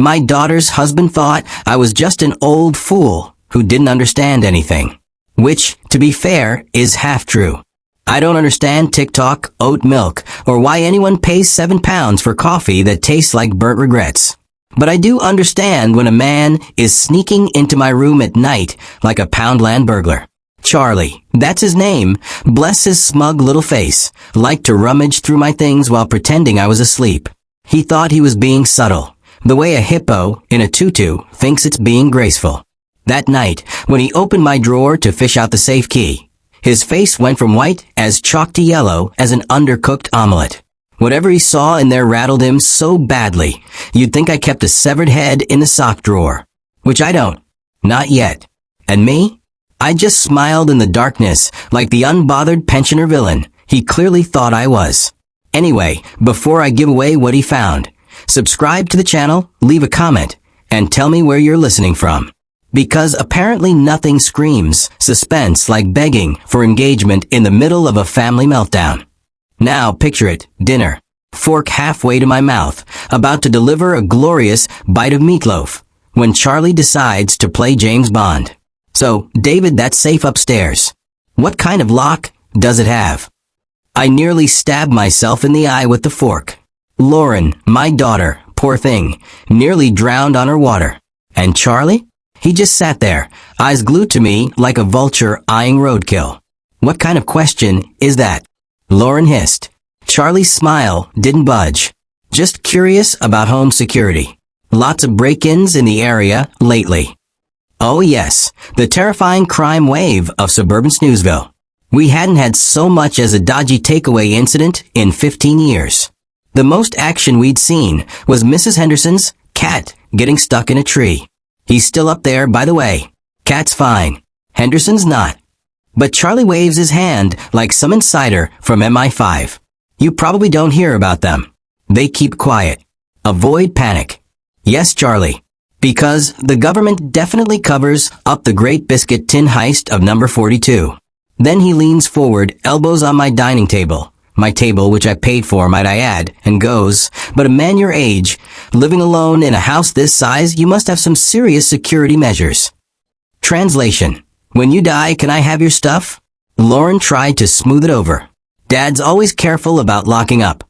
My daughter's husband thought I was just an old fool who didn't understand anything. Which, to be fair, is half true. I don't understand TikTok, oat milk, or why anyone pays £7 for coffee that tastes like burnt regrets. But I do understand when a man is sneaking into my room at night like a Poundland burglar. Charlie, that's his name, bless his smug little face, liked to rummage through my things while pretending I was asleep. He thought he was being subtle, the way a hippo in a tutu thinks it's being graceful. That night, when he opened my drawer to fish out the safe key, his face went from white as chalk to yellow as an undercooked omelet. Whatever he saw in there rattled him so badly, you'd think I kept a severed head in the sock drawer. Which I don't. Not yet. And me? I just smiled in the darkness like the unbothered pensioner villain he clearly thought I was. Anyway, before I give away what he found, subscribe to the channel, leave a comment, and tell me where you're listening from. Because apparently nothing screams suspense like begging for engagement in the middle of a family meltdown. Now picture it, dinner, fork halfway to my mouth, about to deliver a glorious bite of meatloaf, when Charlie decides to play James Bond. So, David, that's safe upstairs. What kind of lock does it have? I nearly stabbed myself in the eye with the fork. Lauren, my daughter, poor thing, nearly drowned on her water. And Charlie? He just sat there, eyes glued to me like a vulture eyeing roadkill. What kind of question is that? Lauren hissed. Charlie's smile didn't budge. Just curious about home security. Lots of break-ins in the area lately. Oh yes, the terrifying crime wave of suburban Snoozeville. We hadn't had so much as a dodgy takeaway incident in 15 years. The most action we'd seen was Mrs. Henderson's cat getting stuck in a tree. He's still up there, by the way. Cat's fine. Henderson's not. But Charlie waves his hand like some insider from MI5. You probably don't hear about them. They keep quiet. Avoid panic. Yes, Charlie. Because the government definitely covers up the Great Biscuit tin heist of number 42. Then he leans forward, elbows on my dining table, my table which I paid for, might I add, and goes, but a man your age, living alone in a house this size, you must have some serious security measures. Translation. When you die, can I have your stuff? Lauren tried to smooth it over. Dad's always careful about locking up.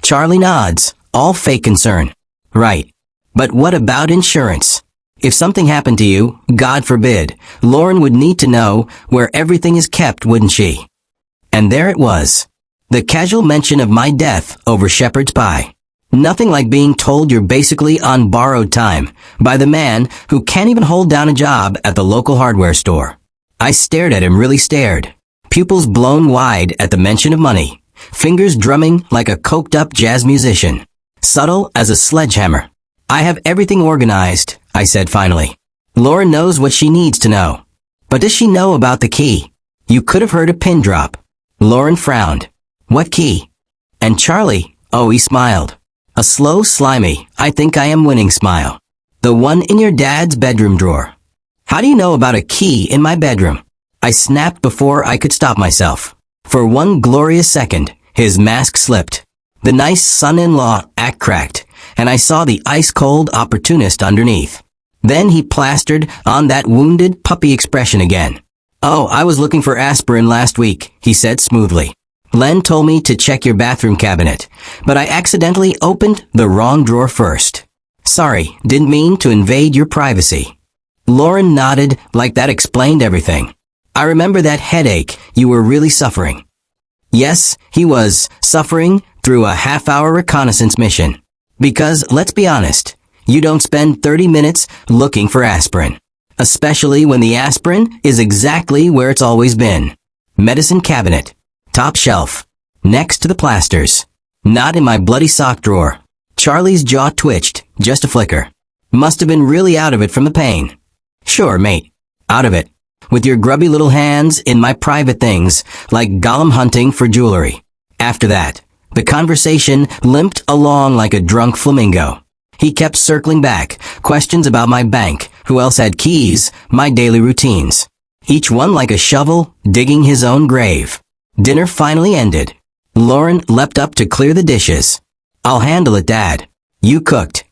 Charlie nods, all fake concern. Right. But what about insurance? If something happened to you, God forbid, Lauren would need to know where everything is kept, wouldn't she? And there it was. The casual mention of my death over shepherd's pie. Nothing like being told you're basically on borrowed time by the man who can't even hold down a job at the local hardware store. I stared at him, really stared. Pupils blown wide at the mention of money. Fingers drumming like a coked-up jazz musician. Subtle as a sledgehammer. I have everything organized, I said finally. Lauren knows what she needs to know. But does she know about the key? You could have heard a pin drop. Lauren frowned. What key? And Charlie, oh, he smiled. A slow, slimy, I think I am winning smile. The one in your dad's bedroom drawer. How do you know about a key in my bedroom? I snapped before I could stop myself. For one glorious second, his mask slipped. The nice son-in-law act cracked, and I saw the ice-cold opportunist underneath. Then he plastered on that wounded puppy expression again. Oh, I was looking for aspirin last week, he said smoothly. Len told me to check your bathroom cabinet, but I accidentally opened the wrong drawer first. Sorry, didn't mean to invade your privacy. Lauren nodded like that explained everything. I remember that headache you were really suffering. Yes, he was suffering through a half-hour reconnaissance mission. Because, let's be honest, you don't spend 30 minutes looking for aspirin. Especially when the aspirin is exactly where it's always been. Medicine cabinet. Top shelf. Next to the plasters. Not in my bloody sock drawer. Charlie's jaw twitched, just a flicker. Must have been really out of it from the pain. Sure, mate. Out of it. With your grubby little hands in my private things, like Gollum hunting for jewelry. After that, the conversation limped along like a drunk flamingo. He kept circling back, questions about my bank, who else had keys, my daily routines. Each one like a shovel, digging his own grave. Dinner finally ended. Lauren leapt up to clear the dishes. I'll handle it, Dad. You cooked.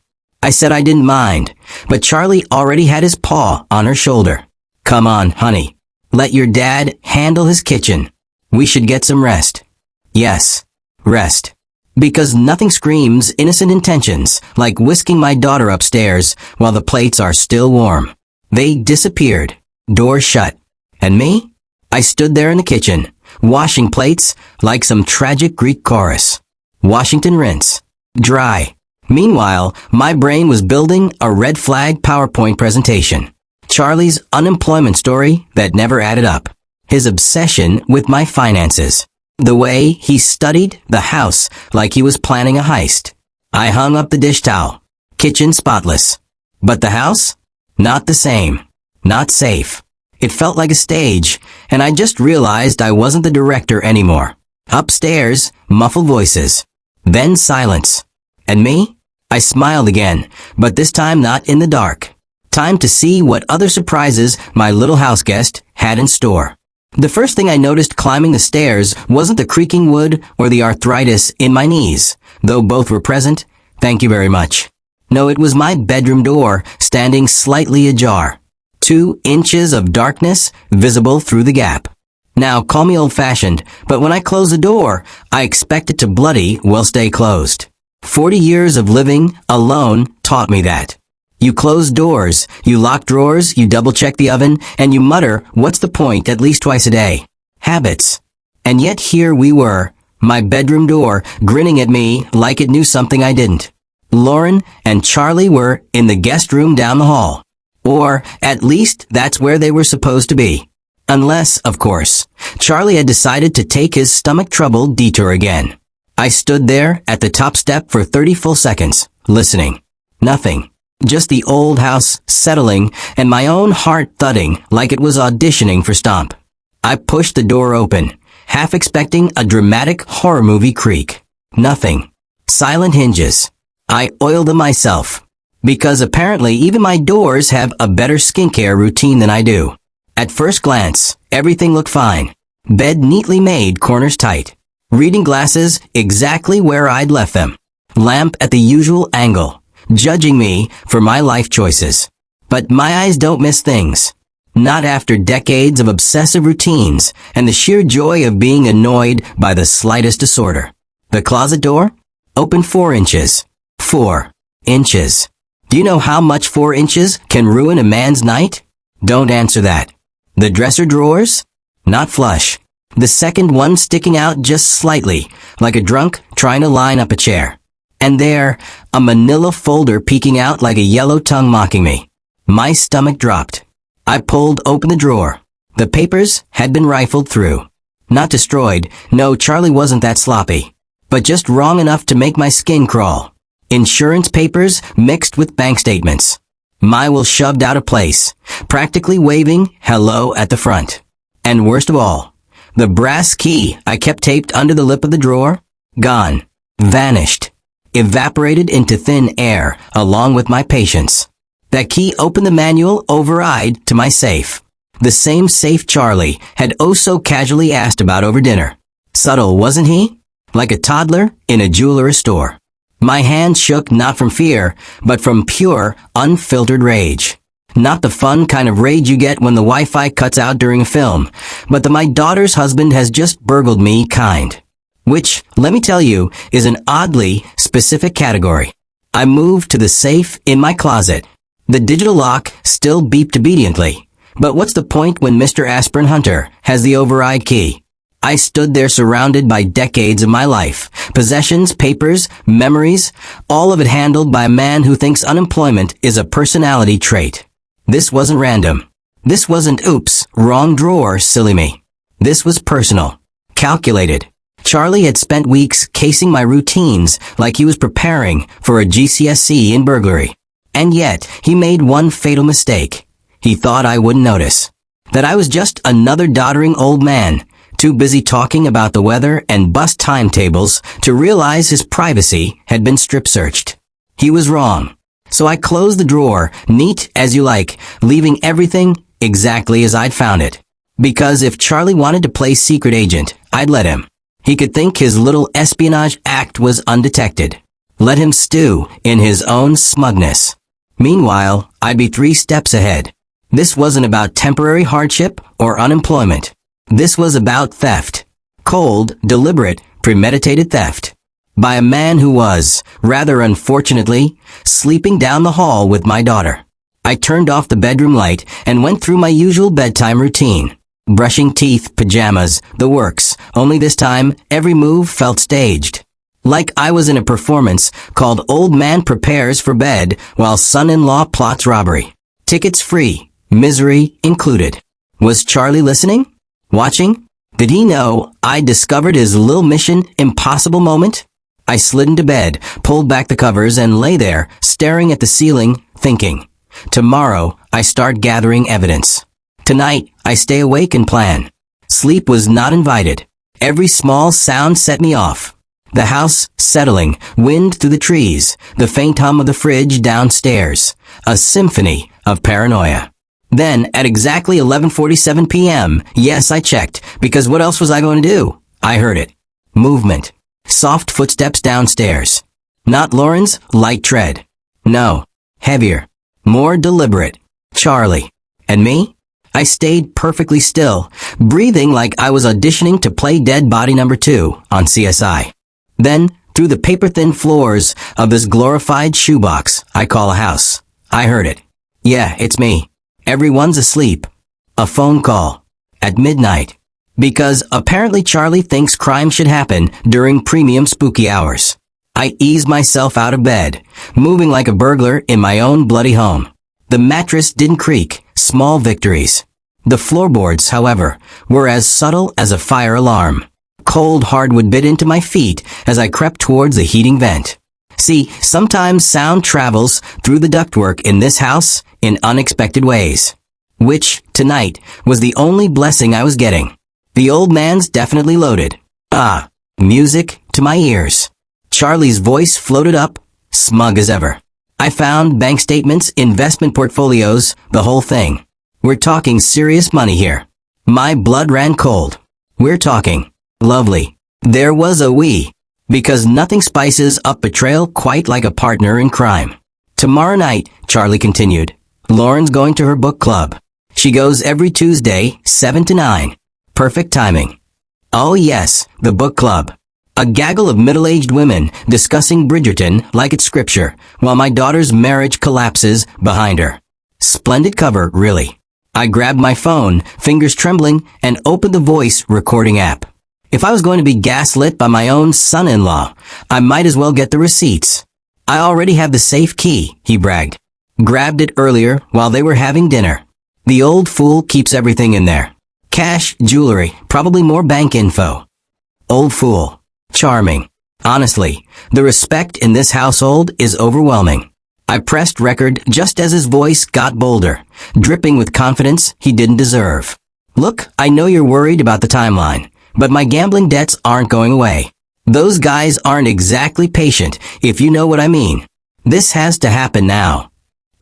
I said I didn't mind, but Charlie already had his paw on her shoulder. Come on, honey. Let your dad handle his kitchen. We should get some rest. Yes, rest. Because nothing screams innocent intentions like whisking my daughter upstairs while the plates are still warm. They disappeared, door shut. And me? I stood there in the kitchen, washing plates like some tragic Greek chorus. Washington rinse. Dry. Meanwhile, my brain was building a red flag PowerPoint presentation. Charlie's unemployment story that never added up. His obsession with my finances. The way he studied the house like he was planning a heist. I hung up the dish towel. Kitchen spotless. But the house? Not the same. Not safe. It felt like a stage, and I just realized I wasn't the director anymore. Upstairs, muffled voices. Then silence. And me? I smiled again, but this time not in the dark. Time to see what other surprises my little house guest had in store. The first thing I noticed climbing the stairs wasn't the creaking wood or the arthritis in my knees, though both were present. Thank you very much. No, it was my bedroom door standing slightly ajar. 2 inches of darkness visible through the gap. Now, call me old-fashioned, but when I close the door, I expect it to bloody well stay closed. 40 years of living alone taught me that. You close doors, you lock drawers, you double-check the oven, and you mutter, what's the point, at least twice a day. Habits. And yet here we were, my bedroom door, grinning at me like it knew something I didn't. Lauren and Charlie were in the guest room down the hall. Or, at least, that's where they were supposed to be. Unless, of course, Charlie had decided to take his stomach trouble detour again. I stood there at the top step for 30 full seconds, listening. Nothing. Just the old house settling and my own heart thudding like it was auditioning for Stomp. I pushed the door open, half expecting a dramatic horror movie creak. Nothing. Silent hinges. I oiled them myself. Because apparently even my doors have a better skincare routine than I do. At first glance, everything looked fine. Bed neatly made, corners tight. Reading glasses exactly where I'd left them. Lamp at the usual angle, judging me for my life choices. But my eyes don't miss things. Not after decades of obsessive routines and the sheer joy of being annoyed by the slightest disorder. The closet door? Open 4 inches. 4 inches. Do you know how much 4 inches can ruin a man's night? Don't answer that. The dresser drawers? Not flush. The second one sticking out just slightly, like a drunk trying to line up a chair. And there, a manila folder peeking out like a yellow tongue mocking me. My stomach dropped. I pulled open the drawer. The papers had been rifled through. Not destroyed. No, Charlie wasn't that sloppy. But just wrong enough to make my skin crawl. Insurance papers mixed with bank statements. My will shoved out of place, practically waving hello at the front. And worst of all, the brass key I kept taped under the lip of the drawer, gone, vanished, evaporated into thin air along with my patience. That key opened the manual override to my safe. The same safe Charlie had oh so casually asked about over dinner. Subtle, wasn't he? Like a toddler in a jewelry store. My hand shook not from fear, but from pure, unfiltered rage. Not the fun kind of rage you get when the Wi-Fi cuts out during a film, but the my daughter's husband has just burgled me kind. Which, let me tell you, is an oddly specific category. I moved to the safe in my closet. The digital lock still beeped obediently. But what's the point when Mr. Aspirin Hunter has the override key? I stood there surrounded by decades of my life. Possessions, papers, memories, all of it handled by a man who thinks unemployment is a personality trait. This wasn't random. This wasn't oops, wrong drawer, silly me. This was personal. Calculated. Charlie had spent weeks casing my routines like he was preparing for a GCSE in burglary. And yet, he made one fatal mistake. He thought I wouldn't notice. That I was just another doddering old man, too busy talking about the weather and bus timetables to realize his privacy had been strip-searched. He was wrong. So I closed the drawer, neat as you like, leaving everything exactly as I'd found it. Because if Charlie wanted to play secret agent, I'd let him. He could think his little espionage act was undetected. Let him stew in his own smugness. Meanwhile, I'd be 3 steps ahead. This wasn't about temporary hardship or unemployment. This was about theft. Cold, deliberate, premeditated theft. By a man who was, rather unfortunately, sleeping down the hall with my daughter. I turned off the bedroom light and went through my usual bedtime routine. Brushing teeth, pajamas, the works, only this time, every move felt staged. Like I was in a performance called Old Man Prepares for Bed while Son-in-Law Plots Robbery. Tickets free, misery included. Was Charlie listening? Watching? Did he know I'd discovered his little mission impossible moment? I slid into bed, pulled back the covers, and lay there, staring at the ceiling, thinking. Tomorrow, I start gathering evidence. Tonight, I stay awake and plan. Sleep was not invited. Every small sound set me off. The house settling, wind through the trees, the faint hum of the fridge downstairs. A symphony of paranoia. Then, at exactly 11:47 p.m., yes, I checked, because what else was I going to do? I heard it. Movement. Soft footsteps downstairs. Not Lauren's light tread. No. Heavier. More deliberate. Charlie. And me? I stayed perfectly still, breathing like I was auditioning to play Dead Body Number 2 on CSI. Then, through the paper-thin floors of this glorified shoebox I call a house, I heard it. Yeah, it's me. Everyone's asleep. A phone call. At midnight. Because apparently Charlie thinks crime should happen during premium spooky hours. I eased myself out of bed, moving like a burglar in my own bloody home. The mattress didn't creak, small victories. The floorboards, however, were as subtle as a fire alarm. Cold hardwood bit into my feet as I crept towards the heating vent. See, sometimes sound travels through the ductwork in this house in unexpected ways. Which, tonight, was the only blessing I was getting. The old man's definitely loaded. Ah, music to my ears. Charlie's voice floated up, smug as ever. I found bank statements, investment portfolios, the whole thing. We're talking serious money here. My blood ran cold. We're talking. Lovely. There was a we. Because nothing spices up betrayal quite like a partner in crime. Tomorrow night, Charlie continued, Lauren's going to her book club. She goes every Tuesday, 7 to 9. Perfect timing. Oh yes, the book club. A gaggle of middle-aged women discussing Bridgerton like it's scripture, while my daughter's marriage collapses behind her. Splendid cover, really. I grabbed my phone, fingers trembling, and opened the voice recording app. If I was going to be gaslit by my own son-in-law, I might as well get the receipts. I already have the safe key, he bragged. Grabbed it earlier while they were having dinner. The old fool keeps everything in there. Cash, jewelry, probably more bank info. Old fool. Charming. Honestly, the respect in this household is overwhelming. I pressed record just as his voice got bolder, dripping with confidence he didn't deserve. Look, I know you're worried about the timeline, but my gambling debts aren't going away. Those guys aren't exactly patient, if you know what I mean. This has to happen now.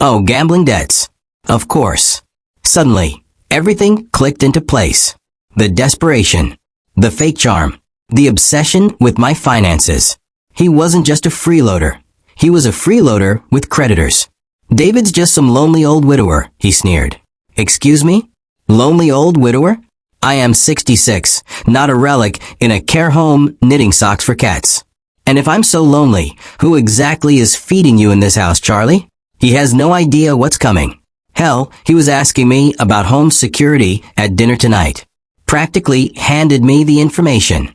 Oh, gambling debts. Of course. Suddenly, everything clicked into place. The desperation. The fake charm. The obsession with my finances. He wasn't just a freeloader. He was a freeloader with creditors. David's just some lonely old widower, he sneered. Excuse me? Lonely old widower? I am 66, not a relic in a care home knitting socks for cats. And if I'm so lonely, who exactly is feeding you in this house, Charlie? He has no idea what's coming. Hell, he was asking me about home security at dinner tonight. Practically handed me the information.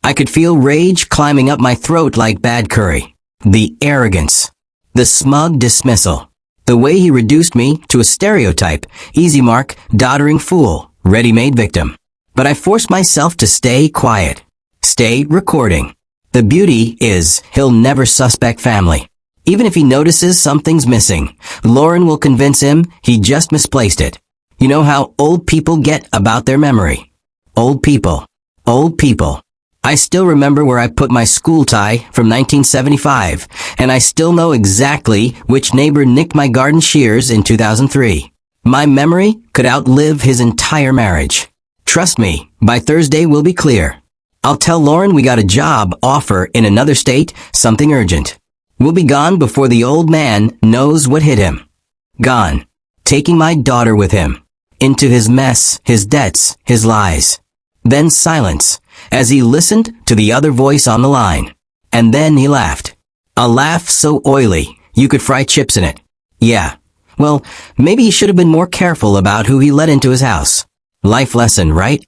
I could feel rage climbing up my throat like bad curry. The arrogance. The smug dismissal. The way he reduced me to a stereotype, easy mark, doddering fool, ready-made victim. But I forced myself to stay quiet. Stay recording. The beauty is, he'll never suspect family. Even if he notices something's missing, Lauren will convince him he just misplaced it. You know how old people get about their memory. Old people. Old people. I still remember where I put my school tie from 1975, and I still know exactly which neighbor nicked my garden shears in 2003. My memory could outlive his entire marriage. Trust me, by Thursday we'll be clear. I'll tell Lauren we got a job offer in another state, something urgent. will be gone before the old man knows what hit him. Gone. Taking my daughter with him. Into his mess, his debts, his lies. Then silence, as he listened to the other voice on the line. And then he laughed. A laugh so oily, you could fry chips in it. Yeah. Well, maybe he should have been more careful about who he let into his house. Life lesson, right?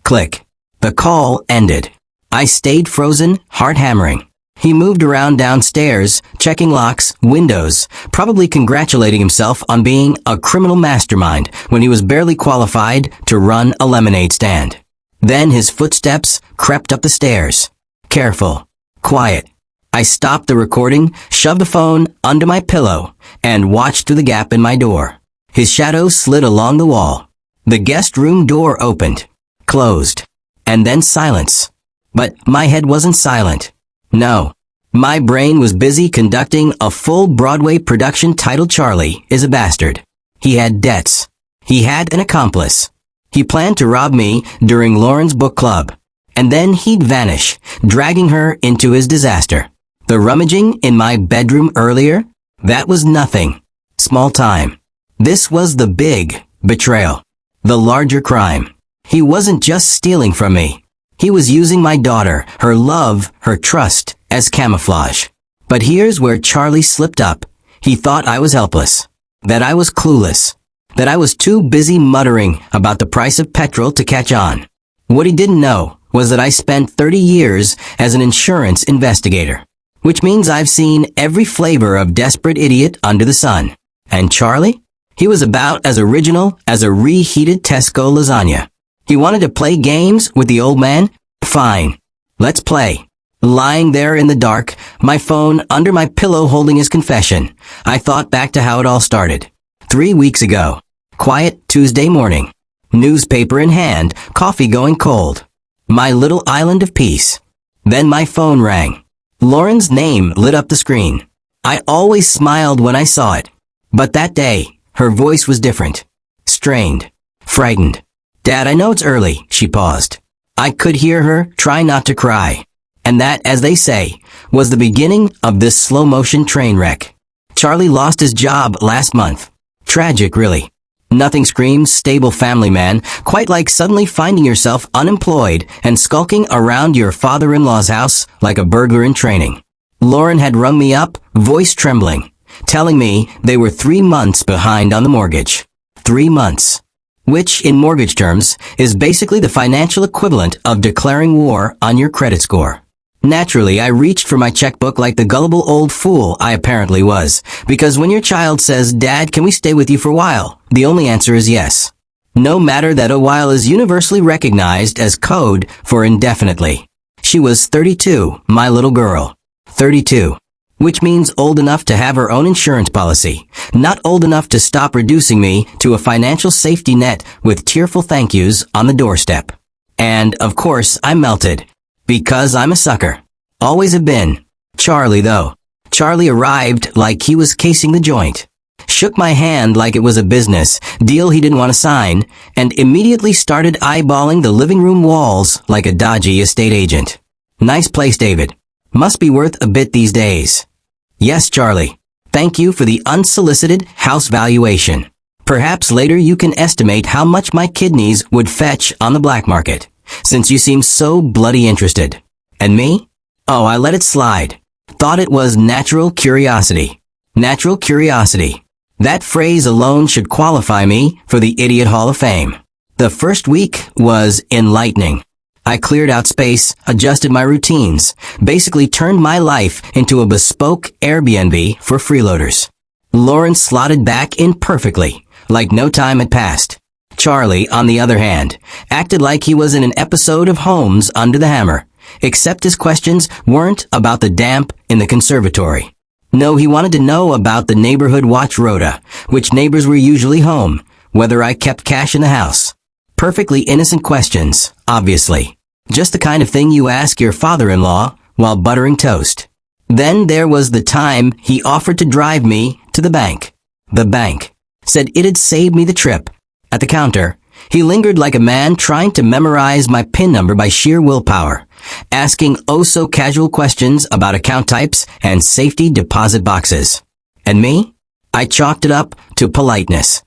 Click. The call ended. I stayed frozen, heart hammering. He moved around downstairs, checking locks, windows, probably congratulating himself on being a criminal mastermind when he was barely qualified to run a lemonade stand. Then his footsteps crept up the stairs. Careful. Quiet. I stopped the recording, shoved the phone under my pillow, and watched through the gap in my door. His shadow slid along the wall. The guest room door opened, closed, and then silence. But my head wasn't silent. No. My brain was busy conducting a full Broadway production titled Charlie is a Bastard. He had debts. He had an accomplice. He planned to rob me during Lauren's book club. And then he'd vanish, dragging her into his disaster. The rummaging in my bedroom earlier? That was nothing. Small time. This was the big betrayal. The larger crime. He wasn't just stealing from me. He was using my daughter, her love, her trust, as camouflage. But here's where Charlie slipped up. He thought I was helpless. That I was clueless. That I was too busy muttering about the price of petrol to catch on. What he didn't know was that I spent 30 years as an insurance investigator. Which means I've seen every flavor of desperate idiot under the sun. And Charlie? He was about as original as a reheated Tesco lasagna. He wanted to play games with the old man? Fine. Let's play. Lying there in the dark, my phone under my pillow holding his confession, I thought back to how it all started. 3 weeks ago. Quiet Tuesday morning. Newspaper in hand, coffee going cold. My little island of peace. Then my phone rang. Lauren's name lit up the screen. I always smiled when I saw it. But that day, her voice was different. Strained. Frightened. Dad, I know it's early, she paused. I could hear her try not to cry. And that, as they say, was the beginning of this slow-motion train wreck. Charlie lost his job last month. Tragic, really. Nothing screams stable family man, quite like suddenly finding yourself unemployed and skulking around your father-in-law's house like a burglar in training. Lauren had rung me up, voice trembling, telling me they were 3 months behind on the mortgage. 3 months. Which, in mortgage terms, is basically the financial equivalent of declaring war on your credit score. Naturally, I reached for my checkbook like the gullible old fool I apparently was, because when your child says, Dad, can we stay with you for a while? The only answer is yes. No matter that a while is universally recognized as code for indefinitely. She was 32, my little girl. 32. Which means old enough to have her own insurance policy, not old enough to stop reducing me to a financial safety net with tearful thank yous on the doorstep. And, of course, I melted. Because I'm a sucker. Always have been. Charlie, though. Charlie arrived like he was casing the joint. Shook my hand like it was a business deal he didn't want to sign, and immediately started eyeballing the living room walls like a dodgy estate agent. Nice place, David. Must be worth a bit these days. Yes, Charlie. Thank you for the unsolicited house valuation. Perhaps later you can estimate how much my kidneys would fetch on the black market, since you seem so bloody interested. And me? Oh, I let it slide. Thought it was natural curiosity. Natural curiosity. That phrase alone should qualify me for the Idiot Hall of Fame. The first week was enlightening. I cleared out space, adjusted my routines, basically turned my life into a bespoke Airbnb for freeloaders. Lauren slotted back in perfectly, like no time had passed. Charlie, on the other hand, acted like he was in an episode of Holmes Under the Hammer, except his questions weren't about the damp in the conservatory. No, he wanted to know about the neighborhood watch rota, which neighbors were usually home, whether I kept cash in the house. Perfectly innocent questions, obviously. Just the kind of thing you ask your father-in-law while buttering toast. Then there was the time he offered to drive me to the bank. The bank. Said it'd save me the trip. At the counter, he lingered like a man trying to memorize my PIN number by sheer willpower, asking oh-so-casual questions about account types and safety deposit boxes. And me? I chalked it up to politeness.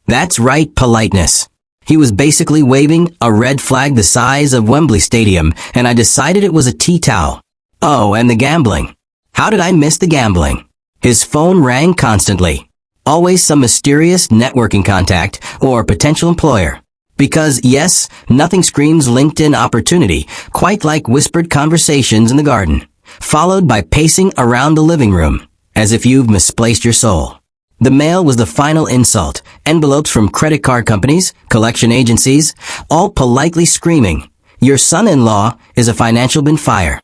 That's right, politeness. He was basically waving a red flag the size of Wembley Stadium, and I decided it was a tea towel. Oh, and the gambling. How did I miss the gambling? His phone rang constantly. Always some mysterious networking contact or potential employer. Because, yes, nothing screams LinkedIn opportunity quite like whispered conversations in the garden, followed by pacing around the living room, as if you've misplaced your soul. The mail was the final insult. Envelopes from credit card companies, collection agencies, all politely screaming, "Your son-in-law is a financial bin fire."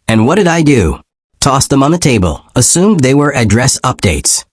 And what did I do? Tossed them on the table, assumed they were address updates.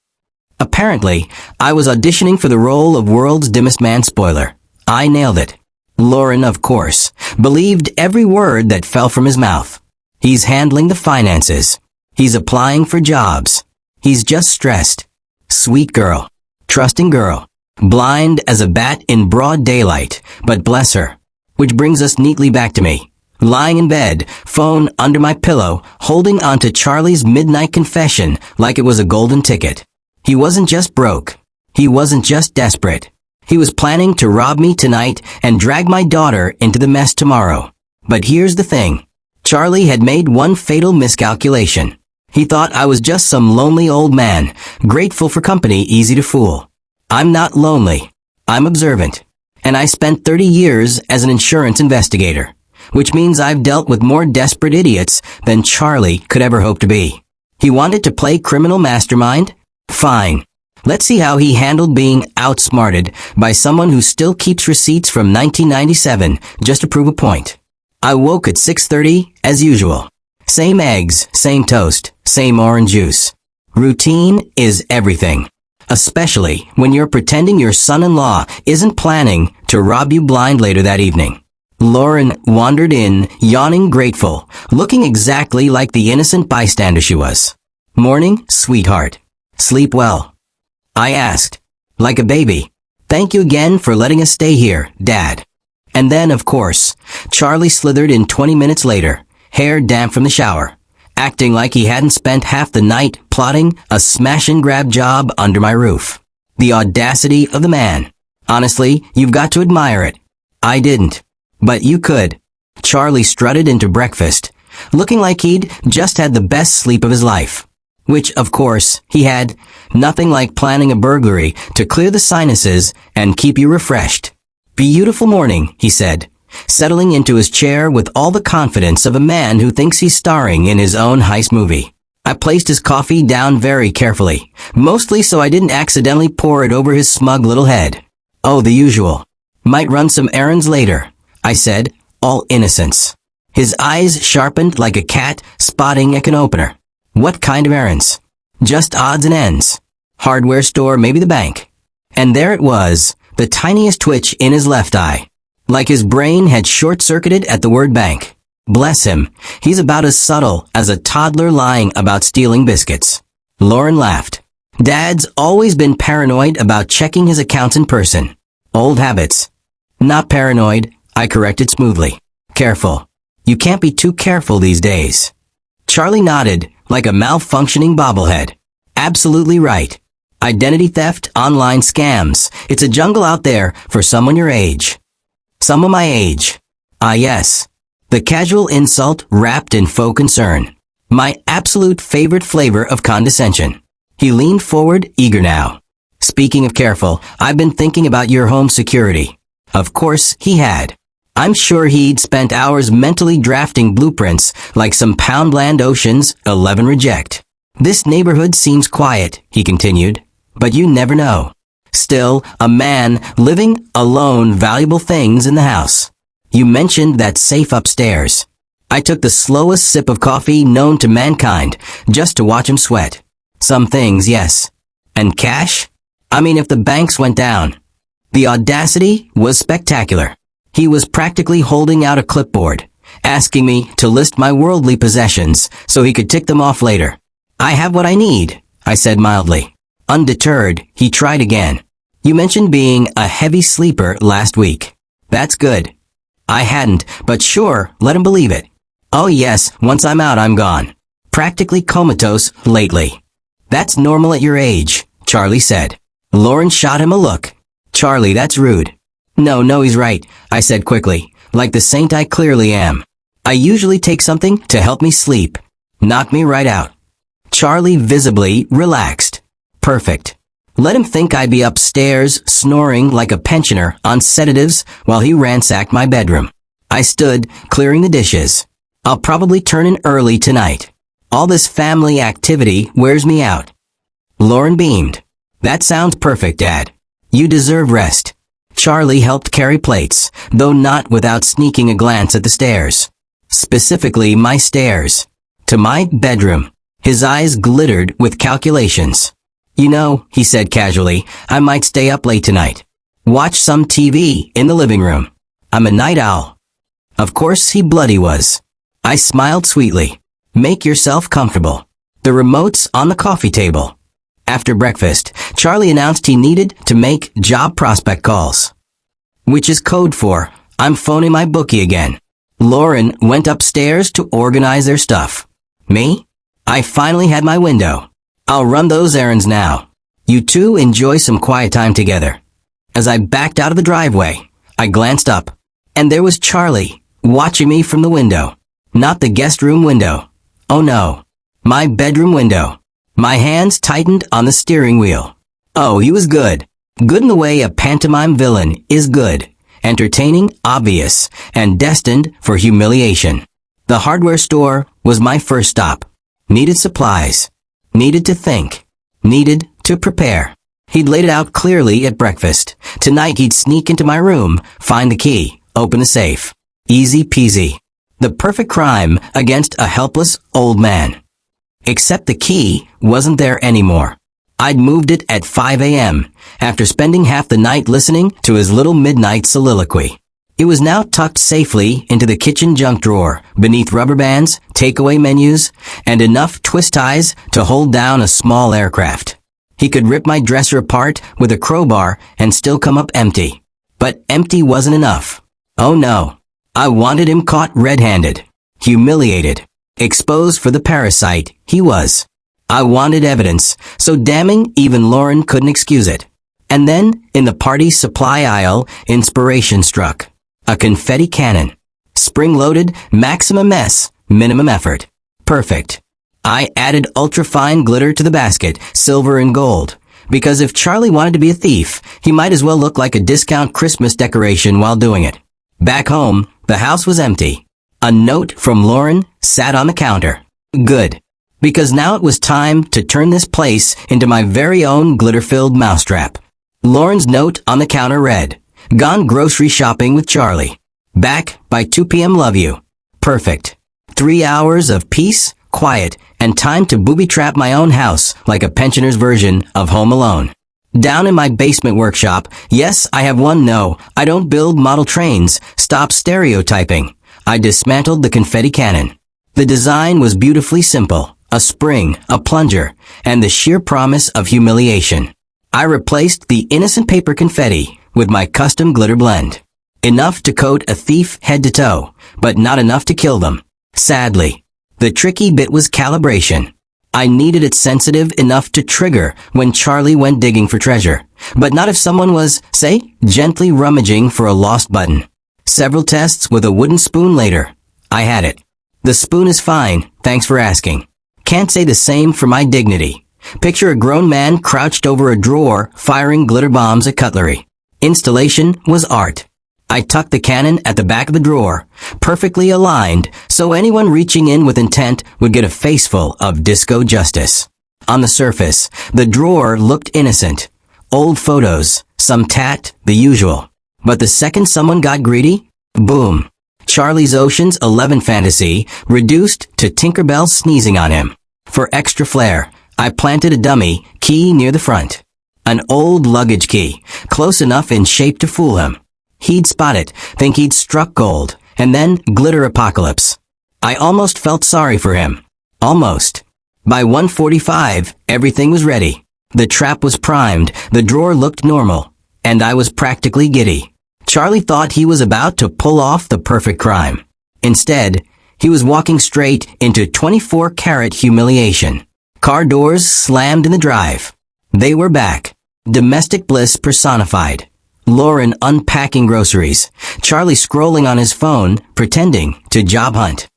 Apparently, I was auditioning for the role of world's dimmest man spoiler. I nailed it. Lauren, of course, believed every word that fell from his mouth. He's handling the finances. He's applying for jobs. He's just stressed. Sweet girl. Trusting girl. Blind as a bat in broad daylight, but bless her. Which brings us neatly back to me. Lying in bed, phone under my pillow, holding onto Charlie's midnight confession like it was a golden ticket. He wasn't just broke. He wasn't just desperate. He was planning to rob me tonight and drag my daughter into the mess tomorrow. But here's the thing. Charlie had made one fatal miscalculation. He thought I was just some lonely old man, grateful for company, easy to fool. I'm not lonely. I'm observant. And I spent 30 years as an insurance investigator, which means I've dealt with more desperate idiots than Charlie could ever hope to be. He wanted to play criminal mastermind? Fine. Let's see how he handled being outsmarted by someone who still keeps receipts from 1997 just to prove a point. I woke at 6:30 as usual. Same eggs, same toast, same orange juice. Routine is everything. Especially when you're pretending your son-in-law isn't planning to rob you blind later that evening. Lauren wandered in, yawning grateful, looking exactly like the innocent bystander she was. "Morning, sweetheart. Sleep well?" I asked. Like a baby. "Thank you again for letting us stay here, Dad." And then, of course, Charlie slithered in 20 minutes later, hair damp from the shower, acting like he hadn't spent half the night plotting a smash-and-grab job under my roof. The audacity of the man. Honestly, you've got to admire it. I didn't. But you could. Charlie strutted into breakfast, looking like he'd just had the best sleep of his life. Which, of course, he had. Nothing like planning a burglary to clear the sinuses and keep you refreshed. "Beautiful morning," he said, settling into his chair with all the confidence of a man who thinks he's starring in his own heist movie. I placed his coffee down very carefully, mostly so I didn't accidentally pour it over his smug little head. "Oh, the usual. Might run some errands later," I said, all innocence. His eyes sharpened like a cat spotting a can opener. "What kind of errands?" "Just odds and ends. Hardware store, maybe the bank." And there it was, the tiniest twitch in his left eye. Like his brain had short-circuited at the word bank. Bless him, he's about as subtle as a toddler lying about stealing biscuits. Lauren laughed. Dad's always been paranoid about checking his accounts in person. Old habits. Not paranoid, I corrected smoothly. Careful. You can't be too careful these days. Charlie nodded, like a malfunctioning bobblehead. Absolutely right. Identity theft, online scams. It's a jungle out there for someone your age. Someone my age. Ah yes. The casual insult wrapped in faux concern. My absolute favorite flavor of condescension. He leaned forward, eager now. Speaking of careful, I've been thinking about your home security. Of course, he had. I'm sure he'd spent hours mentally drafting blueprints like some Poundland Ocean's 11 reject. This neighborhood seems quiet, he continued, but you never know. Still, a man living alone, valuable things in the house. You mentioned that safe upstairs. I took the slowest sip of coffee known to mankind just to watch him sweat. Some things, yes. And cash? I mean, if the banks went down. The audacity was spectacular. He was practically holding out a clipboard, asking me to list my worldly possessions so he could tick them off later. I have what I need, I said mildly. Undeterred, he tried again. You mentioned being a heavy sleeper last week. That's good. I hadn't, but sure, let him believe it. Oh yes, once I'm out, I'm gone. Practically comatose lately. That's normal at your age, Charlie said. Lauren shot him a look. Charlie, that's rude. No, he's right, I said quickly, like the saint I clearly am. I usually take something to help me sleep. Knock me right out. Charlie visibly relaxed. Perfect. Let him think I'd be upstairs snoring like a pensioner on sedatives while he ransacked my bedroom. I stood, clearing the dishes. I'll probably turn in early tonight. All this family activity wears me out. Lauren beamed. That sounds perfect, Dad. You deserve rest. Charlie helped carry plates, though not without sneaking a glance at the stairs. Specifically, my stairs. To my bedroom. His eyes glittered with calculations. You know, he said casually, I might stay up late tonight. Watch some TV in the living room. I'm a night owl. Of course he bloody was. I smiled sweetly. Make yourself comfortable. The remote's on the coffee table. After breakfast, Charlie announced he needed to make job prospect calls. Which is code for, I'm phoning my bookie again. Lauren went upstairs to organize their stuff. Me? I finally had my window. I'll run those errands now. You two enjoy some quiet time together. As I backed out of the driveway, I glanced up, and there was Charlie, watching me from the window. Not the guest room window. Oh no. My bedroom window. My hands tightened on the steering wheel. Oh, he was good. Good in the way a pantomime villain is good. Entertaining, obvious, and destined for humiliation. The hardware store was my first stop. Needed supplies. Needed to think. Needed to prepare. He'd laid it out clearly at breakfast. Tonight he'd sneak into my room, find the key, open the safe. Easy peasy. The perfect crime against a helpless old man. Except the key wasn't there anymore. I'd moved it at 5 a.m. after spending half the night listening to his little midnight soliloquy. It was now tucked safely into the kitchen junk drawer, beneath rubber bands, takeaway menus, and enough twist ties to hold down a small aircraft. He could rip my dresser apart with a crowbar and still come up empty. But empty wasn't enough. Oh no. I wanted him caught red-handed, humiliated, exposed for the parasite he was. I wanted evidence, so damning even Lauren couldn't excuse it. And then, in the party supply aisle, inspiration struck. A confetti cannon. Spring-loaded, maximum mess, minimum effort. Perfect. I added ultra-fine glitter to the basket, silver and gold. Because if Charlie wanted to be a thief, he might as well look like a discount Christmas decoration while doing it. Back home, the house was empty. A note from Lauren sat on the counter. Good. Because now it was time to turn this place into my very own glitter-filled mousetrap. Lauren's note on the counter read, Gone grocery shopping with Charlie. Back by 2 p.m. Love you. Perfect. 3 hours of peace, quiet, and time to booby-trap my own house like a pensioner's version of Home Alone. Down in my basement workshop, yes, I have one. No, I don't build model trains. Stop stereotyping. I dismantled the confetti cannon. The design was beautifully simple. A spring, a plunger, and the sheer promise of humiliation. I replaced the innocent paper confetti with my custom glitter blend. Enough to coat a thief head to toe, but not enough to kill them. Sadly. The tricky bit was calibration. I needed it sensitive enough to trigger when Charlie went digging for treasure, but not if someone was, say, gently rummaging for a lost button. Several tests with a wooden spoon later. I had it. The spoon is fine, thanks for asking. Can't say the same for my dignity. Picture a grown man crouched over a drawer, firing glitter bombs at cutlery. Installation was art. I tucked the cannon at the back of the drawer, perfectly aligned, so anyone reaching in with intent would get a faceful of disco justice. On the surface, the drawer looked innocent. Old photos, some tat, the usual. But the second someone got greedy, boom. Charlie's Ocean's 11 fantasy reduced to Tinkerbell sneezing on him. For extra flair, I planted a dummy key near the front. An old luggage key, close enough in shape to fool him. He'd spot it, think he'd struck gold, and then glitter apocalypse. I almost felt sorry for him. Almost. By 1:45, everything was ready. The trap was primed, the drawer looked normal, and I was practically giddy. Charlie thought he was about to pull off the perfect crime. Instead, He was walking straight into 24-karat humiliation. Car doors slammed in the drive. They were back. Domestic bliss personified. Lauren unpacking groceries. Charlie scrolling on his phone, pretending to job hunt.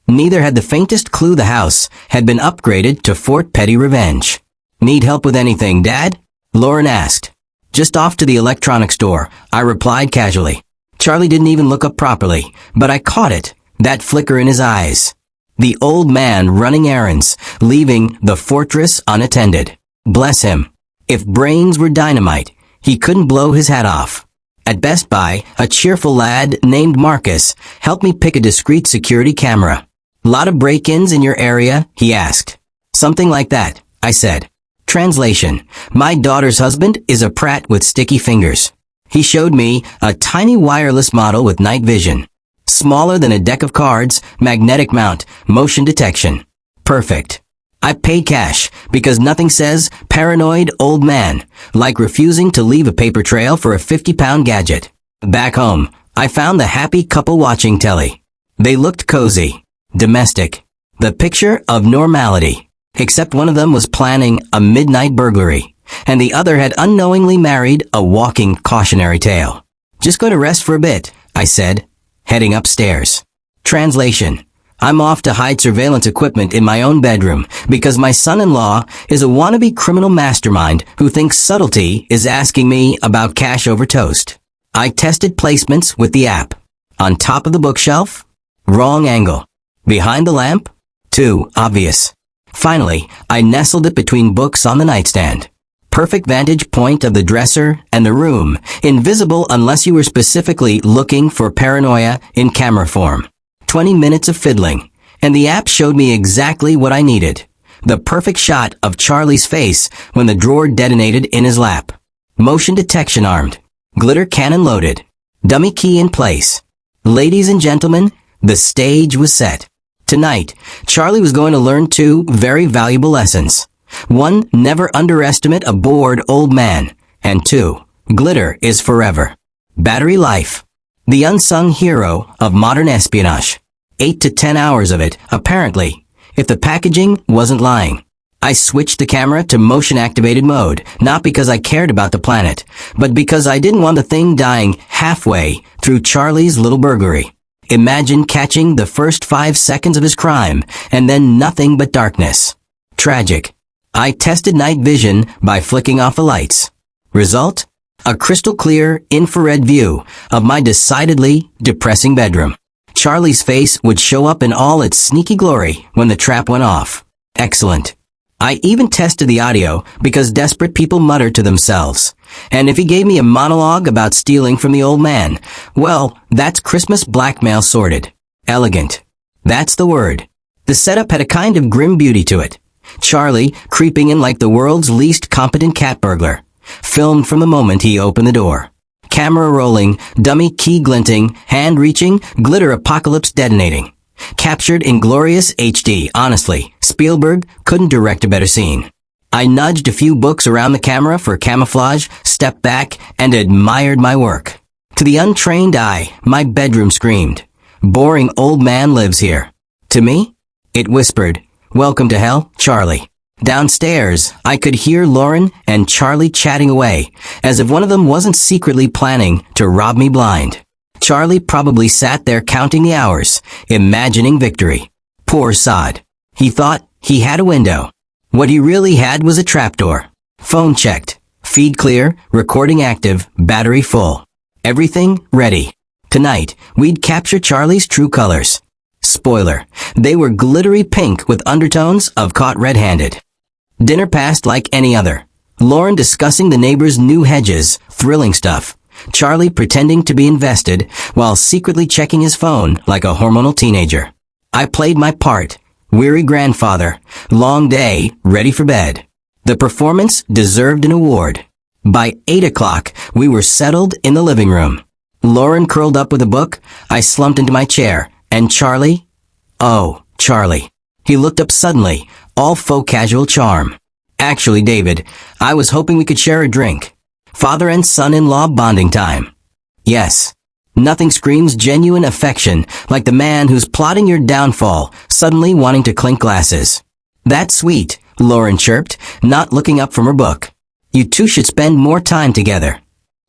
Neither had the faintest clue the house had been upgraded to Fort Petty Revenge. "Need help with anything, Dad?" Lauren asked. "Just off to the electronics store," I replied casually. Charlie didn't even look up properly, but I caught it, that flicker in his eyes. The old man running errands, leaving the fortress unattended. Bless him. If brains were dynamite, he couldn't blow his hat off. At Best Buy, a cheerful lad named Marcus helped me pick a discreet security camera. "Lot of break-ins in your area?" he asked. "Something like that," I said. Translation: my daughter's husband is a prat with sticky fingers. He showed me a tiny wireless model with night vision. Smaller than a deck of cards, magnetic mount, motion detection. Perfect. I paid cash because nothing says paranoid old man like refusing to leave a paper trail for a 50-pound gadget. Back home, I found the happy couple watching telly. They looked cozy, domestic, the picture of normality. Except one of them was planning a midnight burglary, and the other had unknowingly married a walking cautionary tale. "Just going to rest for a bit," I said, heading upstairs. Translation: I'm off to hide surveillance equipment in my own bedroom because my son-in-law is a wannabe criminal mastermind who thinks subtlety is asking me about cash over toast. I tested placements with the app. On top of the bookshelf? Wrong angle. Behind the lamp? Too obvious. Finally, I nestled it between books on the nightstand. Perfect vantage point of the dresser and the room, invisible unless you were specifically looking for paranoia in camera form. 20 minutes of fiddling, and the app showed me exactly what I needed. The perfect shot of Charlie's face when the drawer detonated in his lap. Motion detection armed. Glitter cannon loaded. Dummy key in place. Ladies and gentlemen, the stage was set. Tonight, Charlie was going to learn 2 very valuable lessons. 1, never underestimate a bored old man. And 2, glitter is forever. Battery life. The unsung hero of modern espionage. 8 to 10 hours of it, apparently, if the packaging wasn't lying. I switched the camera to motion-activated mode, not because I cared about the planet, but because I didn't want the thing dying halfway through Charlie's little burglary. Imagine catching the first 5 seconds of his crime, and then nothing but darkness. Tragic. I tested night vision by flicking off the lights. Result? A crystal clear infrared view of my decidedly depressing bedroom. Charlie's face would show up in all its sneaky glory when the trap went off. Excellent. I even tested the audio because desperate people mutter to themselves. And if he gave me a monologue about stealing from the old man, well, that's Christmas blackmail sorted. Elegant. That's the word. The setup had a kind of grim beauty to it. Charlie creeping in like the world's least competent cat burglar. Filmed from the moment he opened the door. Camera rolling, dummy key glinting, hand reaching, glitter apocalypse detonating. Captured in glorious HD, honestly, Spielberg couldn't direct a better scene. I nudged a few books around the camera for camouflage, stepped back, and admired my work. To the untrained eye, my bedroom screamed, "Boring old man lives here." To me, it whispered, "Welcome to hell, Charlie." Downstairs, I could hear Lauren and Charlie chatting away, as if one of them wasn't secretly planning to rob me blind. Charlie probably sat there counting the hours, imagining victory. Poor sod. He thought he had a window. What he really had was a trapdoor. Phone checked. Feed clear, recording active, battery full. Everything ready. Tonight, we'd capture Charlie's true colors. Spoiler, they were glittery pink with undertones of caught red-handed. Dinner passed like any other. Lauren discussing the neighbor's new hedges, thrilling stuff. Charlie pretending to be invested while secretly checking his phone like a hormonal teenager. I played my part. Weary grandfather, long day, ready for bed. The performance deserved an award. By 8 o'clock, we were settled in the living room. Lauren curled up with a book, I slumped into my chair, and Charlie? Oh, Charlie. He looked up suddenly, all faux casual charm. Actually, David, I was hoping we could share a drink. Father and son-in-law bonding time. Yes. Nothing screams genuine affection like the man who's plotting your downfall, suddenly wanting to clink glasses. That's sweet, Lauren chirped, not looking up from her book. You two should spend more time together.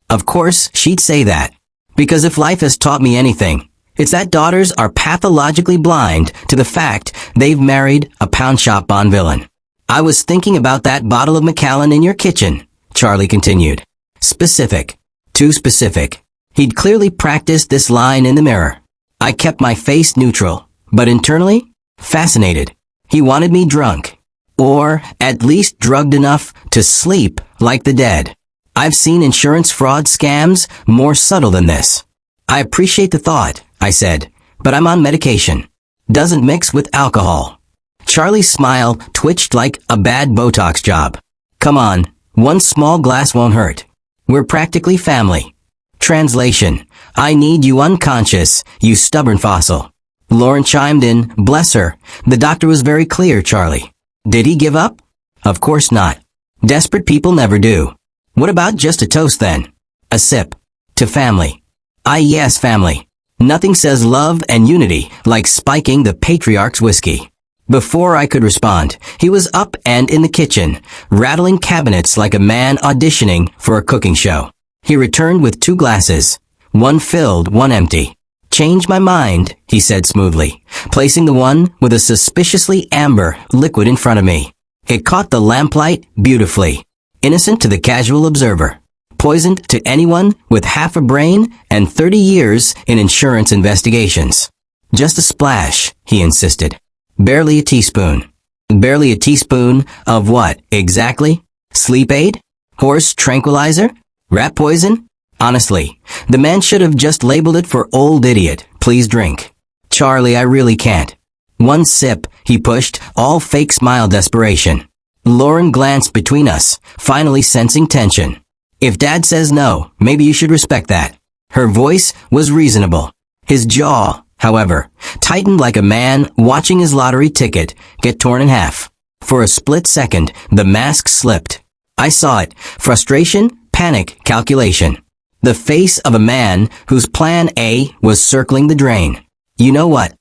Of course, she'd say that. Because if life has taught me anything, it's that daughters are pathologically blind to the fact they've married a pound shop Bond villain. I was thinking about that bottle of Macallan in your kitchen, Charlie continued. Specific. Too specific. He'd clearly practiced this line in the mirror. I kept my face neutral, but internally, fascinated. He wanted me drunk. Or at least drugged enough to sleep like the dead. I've seen insurance fraud scams more subtle than this. I appreciate the thought, I said, but I'm on medication. Doesn't mix with alcohol. Charlie's smile twitched like a bad Botox job. Come on, one small glass won't hurt. We're practically family. Translation, I need you unconscious, you stubborn fossil. Lauren chimed in, bless her. The doctor was very clear, Charlie. Did he give up? Of course not. Desperate people never do. What about just a toast then? A sip. To family. Yes, family. Nothing says love and unity like spiking the patriarch's whiskey. Before I could respond, he was up and in the kitchen, rattling cabinets like a man auditioning for a cooking show. He returned with 2 glasses. One filled, one empty. Change my mind, he said smoothly, placing the one with a suspiciously amber liquid in front of me. It caught the lamplight beautifully. Innocent to the casual observer. Poisoned to anyone with half a brain and 30 years in insurance investigations. Just a splash, he insisted. Barely a teaspoon. Barely a teaspoon of what, exactly? Sleep aid? Horse tranquilizer? Rat poison? Honestly, the man should have just labeled it for old idiot, please drink. Charlie, I really can't. One sip, he pushed, all fake smile desperation. Lauren glanced between us, finally sensing tension. If Dad says no, maybe you should respect that. Her voice was reasonable. His jaw, however, tightened like a man watching his lottery ticket get torn in half. For a split second, the mask slipped. I saw it. Frustration, panic, calculation. The face of a man whose plan A was circling the drain. You know what?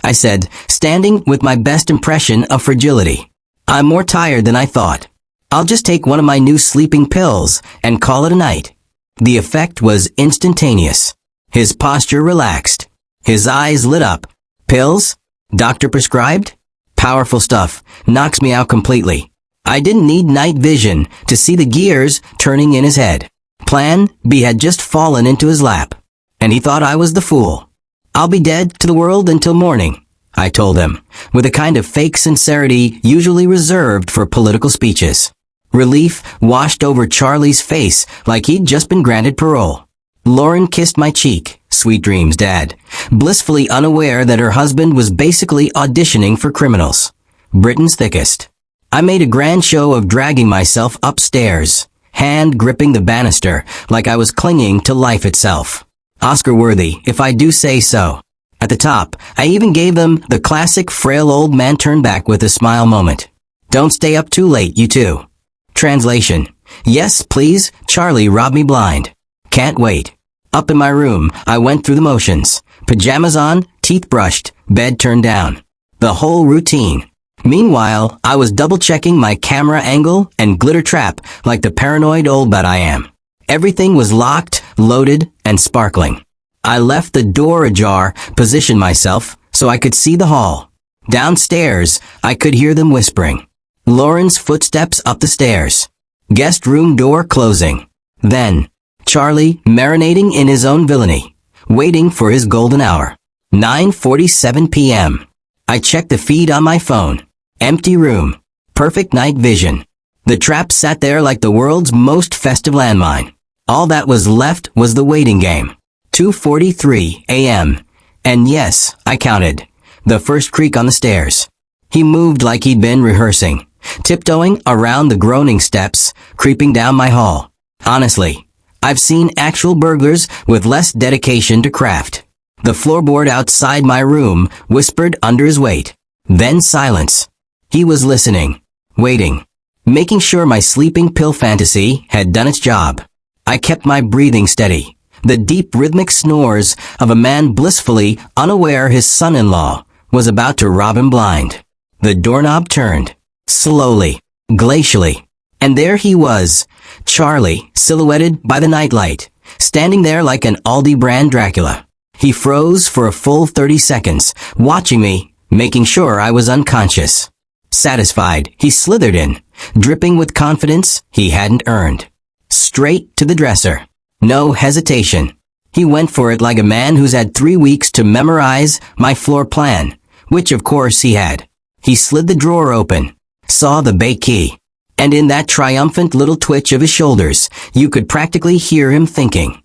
I said, standing with my best impression of fragility. I'm more tired than I thought. I'll just take one of my new sleeping pills and call it a night. The effect was instantaneous. His posture relaxed. His eyes lit up. Pills? Doctor prescribed? Powerful stuff. Knocks me out completely. I didn't need night vision to see the gears turning in his head. Plan B had just fallen into his lap. And he thought I was the fool. I'll be dead to the world until morning, I told him, with a kind of fake sincerity usually reserved for political speeches. Relief washed over Charlie's face like he'd just been granted parole. Lauren kissed my cheek. Sweet dreams, Dad. Blissfully unaware that her husband was basically auditioning for criminals. Britain's thickest. I made a grand show of dragging myself upstairs, hand gripping the banister like I was clinging to life itself. Oscar-worthy, if I do say so. At the top, I even gave them the classic frail old man turn back with a smile moment. Don't stay up too late, you two. Translation. Yes, please, Charlie robbed me blind. Can't wait. Up in my room, I went through the motions. Pajamas on, teeth brushed, bed turned down. The whole routine. Meanwhile, I was double-checking my camera angle and glitter trap like the paranoid old bat I am. Everything was locked, loaded, and sparkling. I left the door ajar, positioned myself so I could see the hall. Downstairs, I could hear them whispering. Lauren's footsteps up the stairs. Guest room door closing. Then, Charlie marinating in his own villainy, waiting for his golden hour. 9:47 p.m. I checked the feed on my phone. Empty room. Perfect night vision. The trap sat there like the world's most festive landmine. All that was left was the waiting game. 2:43 a.m. And yes, I counted. The first creak on the stairs. He moved like he'd been rehearsing, tiptoeing around the groaning steps, creeping down my hall. Honestly, I've seen actual burglars with less dedication to craft. The floorboard outside my room whispered under his weight. Then silence. He was listening, waiting, making sure my sleeping pill fantasy had done its job. I kept my breathing steady, The deep rhythmic snores of a man blissfully unaware his son-in-law was about to rob him blind. The doorknob turned, slowly, glacially, and there he was, Charlie, silhouetted by the nightlight, standing there like an Aldi brand Dracula. He froze for a full 30 seconds, watching me, making sure I was unconscious. Satisfied, he slithered in, dripping with confidence he hadn't earned. Straight to the dresser. No hesitation. He went for it like a man who's had 3 weeks to memorize my floor plan, which of course he had. He slid the drawer open, saw the bay key, and in that triumphant little twitch of his shoulders, you could practically hear him thinking,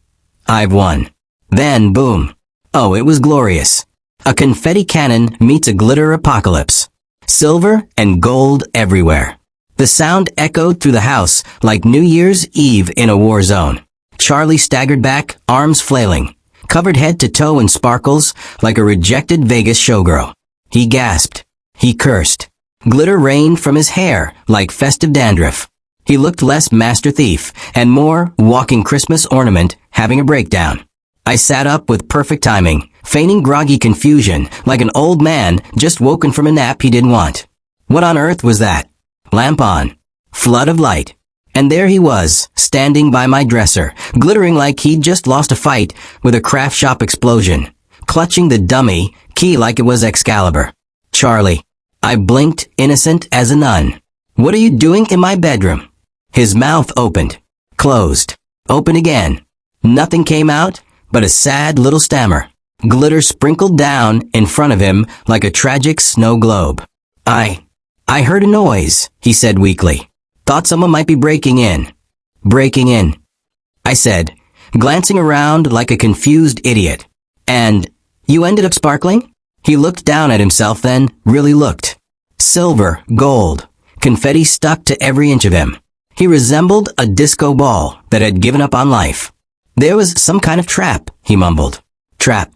"I've won." Then, boom. Oh, it was glorious. A confetti cannon meets a glitter apocalypse. Silver and gold everywhere. The sound echoed through the house like New Year's Eve in a war zone. Charlie staggered back, arms flailing, covered head to toe in sparkles like a rejected Vegas showgirl. He gasped. He cursed. Glitter rained from his hair like festive dandruff. He looked less master thief and more walking Christmas ornament having a breakdown. I sat up with perfect timing, feigning groggy confusion like an old man just woken from a nap he didn't want. What on earth was that? Lamp on. Flood of light. And there he was, standing by my dresser, glittering like he'd just lost a fight with a craft shop explosion, clutching the dummy key like it was Excalibur. Charlie. I blinked, innocent as a nun. What are you doing in my bedroom? His mouth opened, closed, opened again. Nothing came out but a sad little stammer. Glitter sprinkled down in front of him like a tragic snow globe. I heard a noise, he said weakly. Thought someone might be breaking in. Breaking in, I said, glancing around like a confused idiot. And you ended up sparkling? He looked down at himself then, really looked. Silver, gold, confetti stuck to every inch of him. He resembled a disco ball that had given up on life. There was some kind of trap, he mumbled. Trap.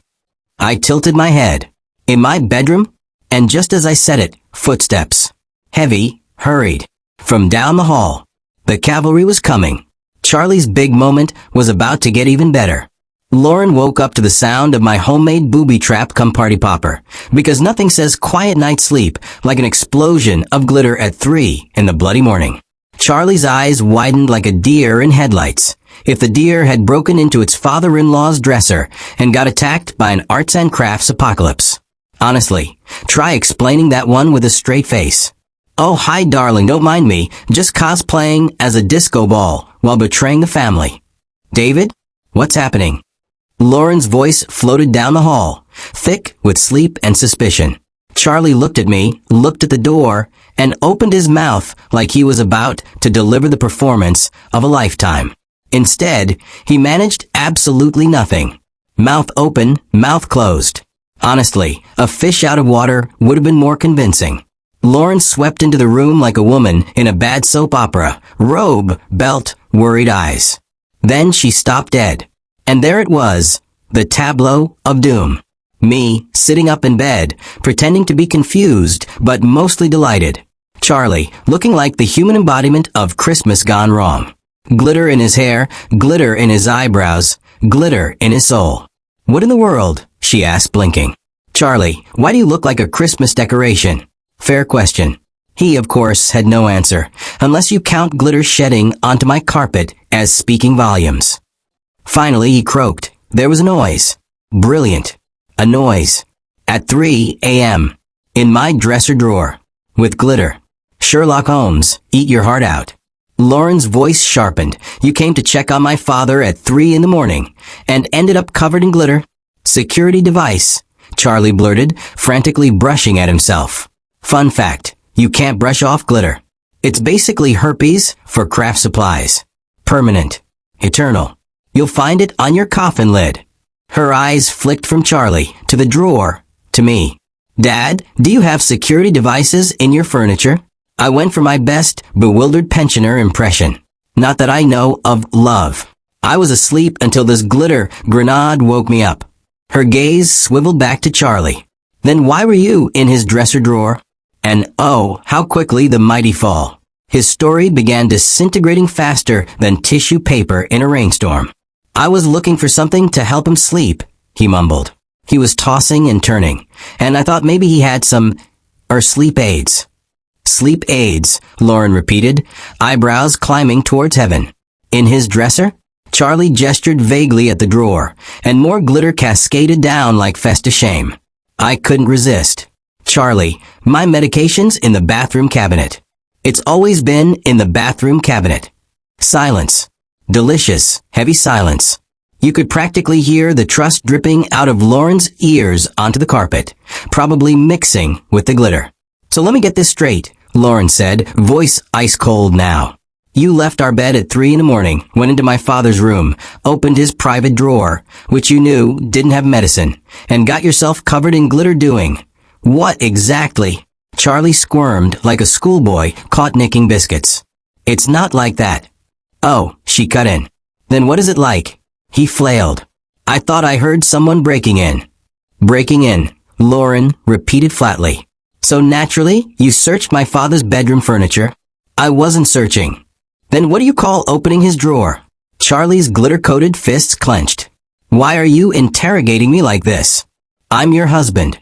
I tilted my head. In my bedroom? And just as I said it, footsteps. Heavy, hurried. From down the hall. The cavalry was coming. Charlie's big moment was about to get even better. Lauren woke up to the sound of my homemade booby trap come party popper, because nothing says quiet night sleep like an explosion of glitter at 3 in the bloody morning. Charlie's eyes widened like a deer in headlights. If the deer had broken into its father-in-law's dresser and got attacked by an arts and crafts apocalypse. Honestly, try explaining that one with a straight face. Oh, hi darling, don't mind me, just cosplaying as a disco ball while betraying the family. David? What's happening? Lauren's voice floated down the hall, thick with sleep and suspicion. Charlie looked at me, looked at the door, and opened his mouth like he was about to deliver the performance of a lifetime. Instead, he managed absolutely nothing. Mouth open, mouth closed. Honestly, a fish out of water would have been more convincing. Lauren swept into the room like a woman in a bad soap opera, robe, belt, worried eyes. Then she stopped dead. And there it was, the tableau of doom. Me, sitting up in bed, pretending to be confused, but mostly delighted. Charlie, looking like the human embodiment of Christmas gone wrong. Glitter in his hair, glitter in his eyebrows, glitter in his soul. What in the world? She asked, blinking. Charlie, why do you look like a Christmas decoration? Fair question. He, of course, had no answer, unless you count glitter shedding onto my carpet as speaking volumes. Finally, he croaked. There was a noise. Brilliant. A noise. At 3 a.m. In my dresser drawer. With glitter. Sherlock Holmes, eat your heart out. Lauren's voice sharpened. You came to check on my father at 3 in the morning, and ended up covered in glitter. Security device, Charlie blurted, frantically brushing at himself. Fun fact, you can't brush off glitter. It's basically herpes for craft supplies. Permanent. Eternal. You'll find it on your coffin lid. Her eyes flicked from Charlie to the drawer, to me. Dad, do you have security devices in your furniture? I went for my best bewildered pensioner impression. Not that I know of love. I was asleep until this glitter grenade woke me up. Her gaze swiveled back to Charlie. Then why were you in his dresser drawer? And oh, how quickly the mighty fall. His story began disintegrating faster than tissue paper in a rainstorm. I was looking for something to help him sleep, he mumbled. He was tossing and turning, and I thought maybe he had sleep aids. Sleep aids, Lauren repeated, eyebrows climbing towards heaven. In his dresser? Charlie gestured vaguely at the drawer, and more glitter cascaded down like festa shame. I couldn't resist. Charlie, my medication's in the bathroom cabinet. It's always been in the bathroom cabinet. Silence. Delicious, heavy silence. You could practically hear the trust dripping out of Lauren's ears onto the carpet, probably mixing with the glitter. So let me get this straight, Lauren said, voice ice cold now. You left our bed at 3 a.m, went into my father's room, opened his private drawer, which you knew didn't have medicine, and got yourself covered in glitter doing. What exactly? Charlie squirmed like a schoolboy caught nicking biscuits. It's not like that. Oh, she cut in. Then what is it like? He flailed. I thought I heard someone breaking in. Breaking in, Lauren repeated flatly. So naturally, you searched my father's bedroom furniture? I wasn't searching. Then what do you call opening his drawer? Charlie's glitter-coated fists clenched. Why are you interrogating me like this? I'm your husband.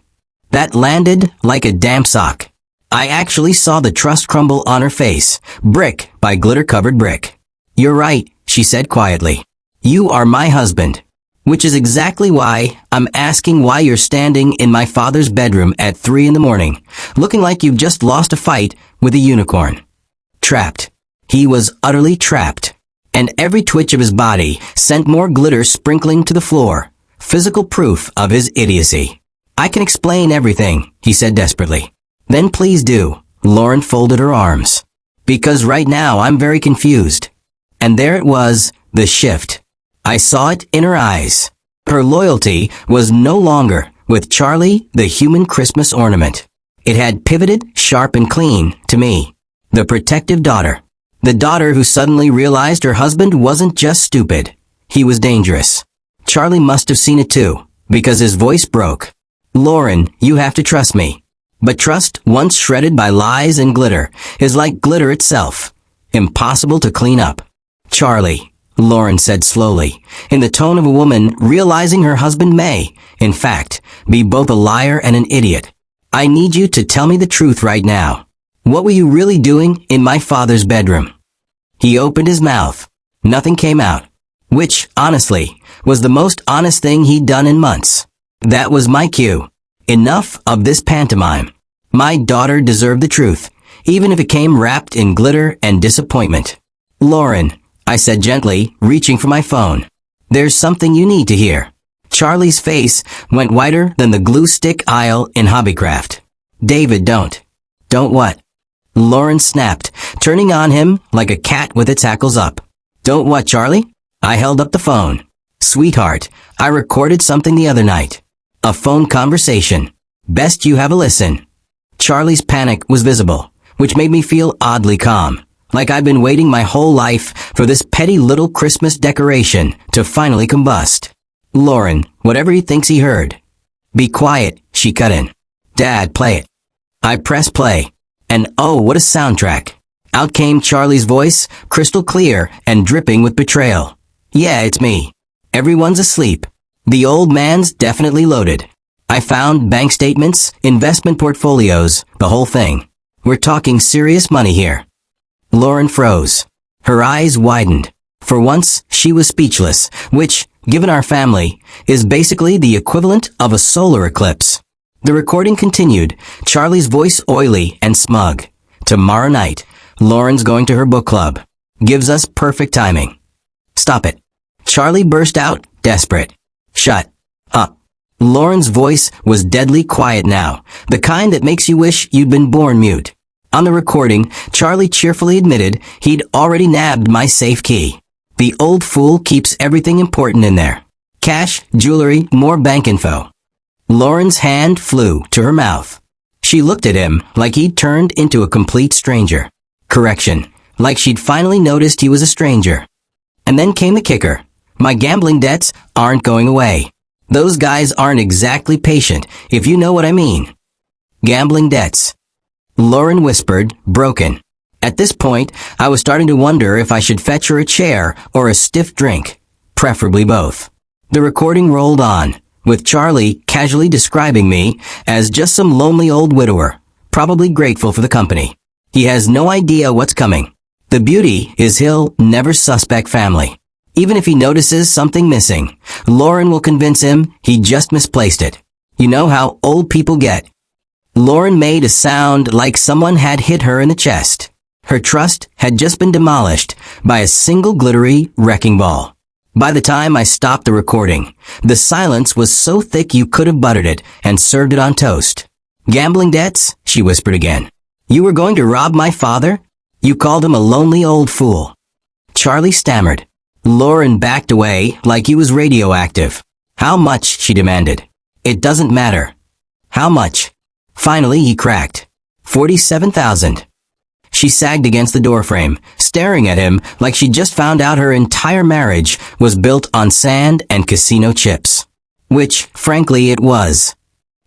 That landed like a damp sock. I actually saw the trust crumble on her face, brick by glitter-covered brick. You're right, she said quietly. You are my husband. Which is exactly why I'm asking why you're standing in my father's bedroom at 3 a.m, looking like you've just lost a fight with a unicorn. Trapped. He was utterly trapped. And every twitch of his body sent more glitter sprinkling to the floor, physical proof of his idiocy. I can explain everything, he said desperately. Then please do, Lauren folded her arms. Because right now I'm very confused. And there it was, the shift. I saw it in her eyes. Her loyalty was no longer with Charlie, the human Christmas ornament. It had pivoted, sharp and clean, to me. The protective daughter. The daughter who suddenly realized her husband wasn't just stupid. He was dangerous. Charlie must have seen it too, because his voice broke. Lauren, you have to trust me. But trust, once shredded by lies and glitter, is like glitter itself. Impossible to clean up. Charlie, Lauren said slowly, in the tone of a woman realizing her husband may, in fact, be both a liar and an idiot. I need you to tell me the truth right now. What were you really doing in my father's bedroom? He opened his mouth. Nothing came out. Which, honestly, was the most honest thing he'd done in months. That was my cue. Enough of this pantomime. My daughter deserved the truth, even if it came wrapped in glitter and disappointment. Lauren, I said gently, reaching for my phone. There's something you need to hear. Charlie's face went whiter than the glue stick aisle in Hobbycraft. David, don't. Don't what? Lauren snapped, turning on him like a cat with its hackles up. Don't what, Charlie? I held up the phone. Sweetheart, I recorded something the other night. A phone conversation. Best you have a listen. Charlie's panic was visible, which made me feel oddly calm. Like I'd been waiting my whole life for this petty little Christmas decoration to finally combust. Lauren, whatever he thinks he heard. Be quiet, she cut in. Dad, play it. I pressed play. And oh, what a soundtrack. Out came Charlie's voice, crystal clear and dripping with betrayal. Yeah, it's me. Everyone's asleep. The old man's definitely loaded. I found bank statements, investment portfolios, the whole thing. We're talking serious money here. Lauren froze. Her eyes widened. For once, she was speechless, which, given our family, is basically the equivalent of a solar eclipse. The recording continued, Charlie's voice oily and smug. Tomorrow night, Lauren's going to her book club. Gives us perfect timing. Stop it. Charlie burst out, desperate. Shut up. Lauren's voice was deadly quiet now, the kind that makes you wish you'd been born mute. On the recording, Charlie cheerfully admitted he'd already nabbed my safe key. The old fool keeps everything important in there. Cash, jewelry, more bank info. Lauren's hand flew to her mouth. She looked at him like he'd turned into a complete stranger. Correction, like she'd finally noticed he was a stranger. And then came the kicker. My gambling debts aren't going away. Those guys aren't exactly patient, if you know what I mean. Gambling debts. Lauren whispered, broken. At this point, I was starting to wonder if I should fetch her a chair or a stiff drink. preferably both. The recording rolled on, with Charlie casually describing me as just some lonely old widower, probably grateful for the company. He has no idea what's coming. The beauty is he'll never suspect family. Even if he notices something missing, Lauren will convince him he just misplaced it. You know how old people get. Lauren made a sound like someone had hit her in the chest. Her trust had just been demolished by a single glittery wrecking ball. By the time I stopped the recording, the silence was so thick you could have buttered it and served it on toast. Gambling debts? She whispered again. You were going to rob my father? You called him a lonely old fool. Charlie stammered. Lauren backed away like he was radioactive. How much? She demanded. It doesn't matter. How much? Finally, he cracked. 47,000. She sagged against the doorframe, staring at him like she just found out her entire marriage was built on sand and casino chips. Which, frankly, it was.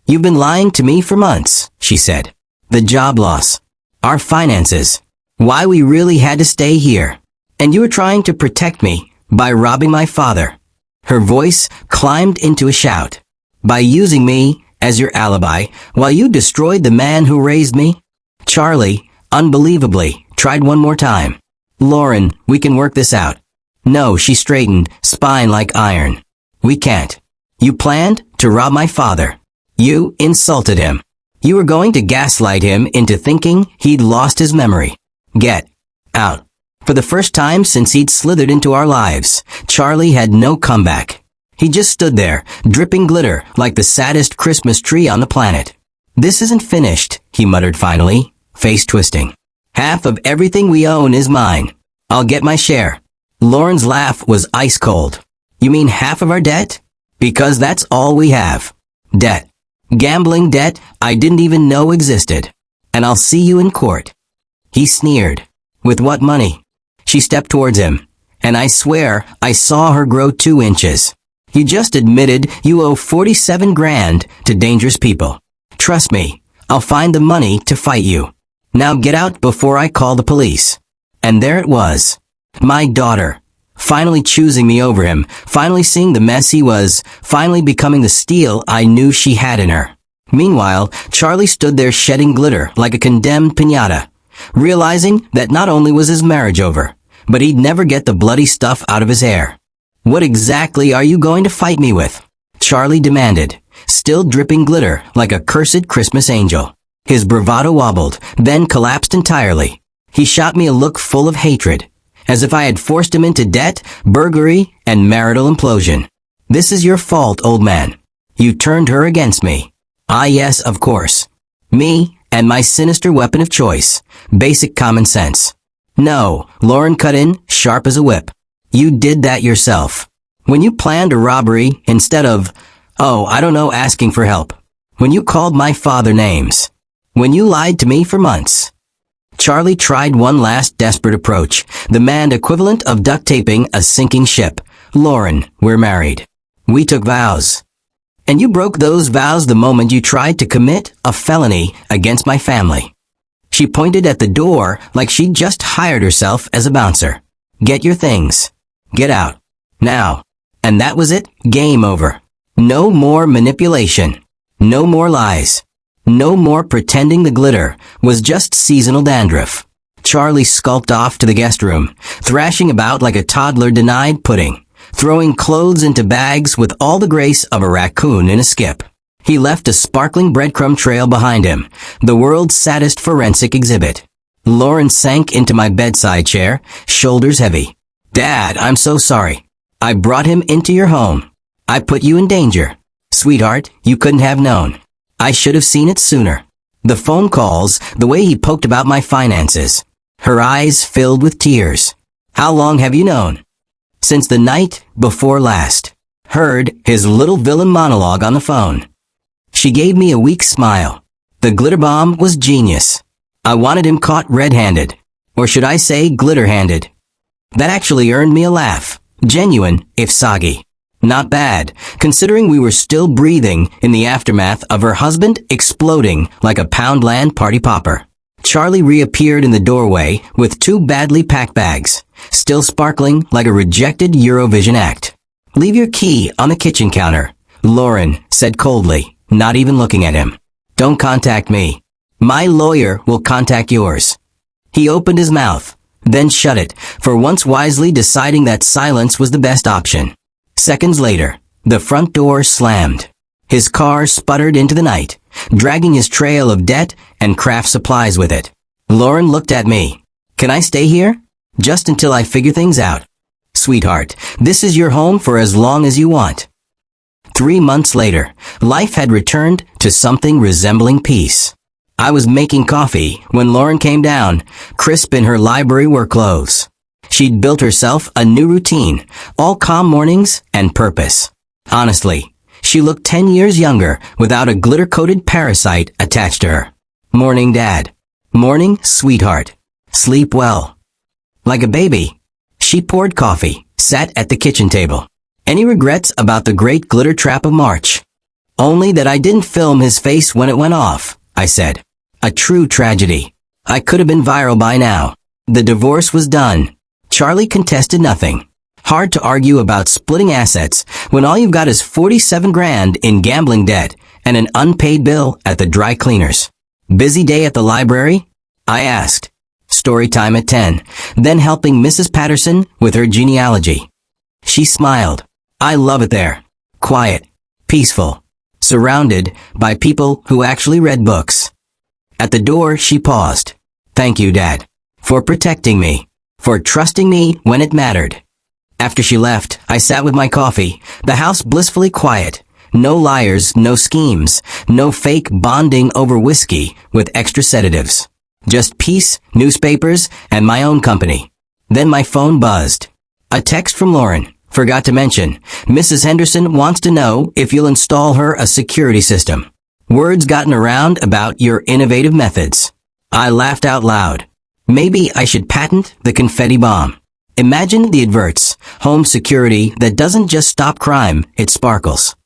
You've been lying to me for months, she said. The job loss. Our finances. Why we really had to stay here. And you were trying to protect me by robbing my father. Her voice climbed into a shout. By using me as your alibi while you destroyed the man who raised me? Charlie, unbelievably, tried one more time. Lauren, we can work this out. No, she straightened, spine like iron. We can't. You planned to rob my father. You insulted him. You were going to gaslight him into thinking he'd lost his memory. Get out. For the first time since he'd slithered into our lives, Charlie had no comeback. He just stood there, dripping glitter like the saddest Christmas tree on the planet. This isn't finished, he muttered finally, face twisting. Half of everything we own is mine. I'll get my share. Lauren's laugh was ice cold. You mean half of our debt? Because that's all we have. Debt. Gambling debt I didn't even know existed. And I'll see you in court. He sneered. With what money? She stepped towards him, and I swear I saw her grow 2 inches. You just admitted you owe 47 grand to dangerous people. Trust me, I'll find the money to fight you. Now get out before I call the police. And there it was. My daughter. Finally choosing me over him, finally seeing the mess he was, finally becoming the steel I knew she had in her. Meanwhile, Charlie stood there shedding glitter like a condemned piñata, realizing that not only was his marriage over, but he'd never get the bloody stuff out of his hair. What exactly are you going to fight me with? Charlie demanded, still dripping glitter like a cursed Christmas angel. His bravado wobbled, then collapsed entirely. He shot me a look full of hatred, as if I had forced him into debt, burglary, and marital implosion. This is your fault, old man. You turned her against me. Ah, yes, of course. Me, and my sinister weapon of choice. Basic common sense. No, Lauren cut in, sharp as a whip. You did that yourself. When you planned a robbery instead of, asking for help. When you called my father names. When you lied to me for months. Charlie tried one last desperate approach, the manned equivalent of duct taping a sinking ship. Lauren, we're married. We took vows. And you broke those vows the moment you tried to commit a felony against my family. She pointed at the door like she'd just hired herself as a bouncer. Get your things. Get out. Now. And that was it. Game over. No more manipulation. No more lies. No more pretending the glitter was just seasonal dandruff. Charlie skulked off to the guest room, thrashing about like a toddler denied pudding, throwing clothes into bags with all the grace of a raccoon in a skip. He left a sparkling breadcrumb trail behind him, the world's saddest forensic exhibit. Lauren sank into my bedside chair, shoulders heavy. Dad, I'm so sorry. I brought him into your home. I put you in danger. Sweetheart, you couldn't have known. I should have seen it sooner. The phone calls, the way he poked about my finances. Her eyes filled with tears. How long have you known? Since the night before last. Heard his little villain monologue on the phone. She gave me a weak smile. The glitter bomb was genius. I wanted him caught red-handed. Or should I say glitter-handed? That actually earned me a laugh. Genuine, if soggy. Not bad, considering we were still breathing in the aftermath of her husband exploding like a Poundland party popper. Charlie reappeared in the doorway with 2 badly packed bags, still sparkling like a rejected Eurovision act. Leave your key on the kitchen counter, Lauren said coldly, not even looking at him. Don't contact me. My lawyer will contact yours. He opened his mouth, then shut it, for once wisely deciding that silence was the best option. Seconds later, the front door slammed. His car sputtered into the night, dragging his trail of debt and craft supplies with it. Lauren looked at me. Can I stay here? Just until I figure things out. Sweetheart, this is your home for as long as you want. 3 months later, life had returned to something resembling peace. I was making coffee when Lauren came down, crisp in her library work clothes. She'd built herself a new routine, all calm mornings and purpose. Honestly, she looked 10 years younger without a glitter-coated parasite attached to her. Morning, Dad. Morning, sweetheart. Sleep well. Like a baby. She poured coffee, sat at the kitchen table. Any regrets about the great glitter trap of March? Only that I didn't film his face when it went off, I said. A true tragedy. I could have been viral by now. The divorce was done. Charlie contested nothing. Hard to argue about splitting assets when all you've got is 47 grand in gambling debt and an unpaid bill at the dry cleaners. Busy day at the library? I asked. Story time at 10, then helping Mrs. Patterson with her genealogy. She smiled. I love it there. Quiet. Peaceful. Surrounded by people who actually read books. At the door, she paused. Thank you, Dad. For protecting me. For trusting me when it mattered. After she left, I sat with my coffee, the house blissfully quiet. No liars, no schemes, no fake bonding over whiskey with extra sedatives. Just peace, newspapers, and my own company. Then my phone buzzed. A text from Lauren. Forgot to mention, Mrs. Henderson wants to know if you'll install her a security system. Words gotten around about your innovative methods. I laughed out loud. Maybe I should patent the confetti bomb. Imagine the adverts, home security that doesn't just stop crime, it sparkles.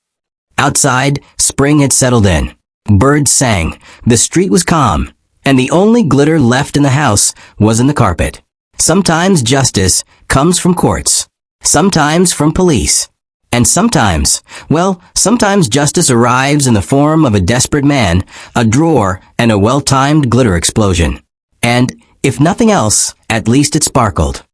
Outside, spring had settled in. Birds sang, the street was calm, and the only glitter left in the house was in the carpet. Sometimes justice comes from courts. Sometimes from police. And sometimes justice arrives in the form of a desperate man, a drawer, and a well-timed glitter explosion. And, if nothing else, at least it sparkled.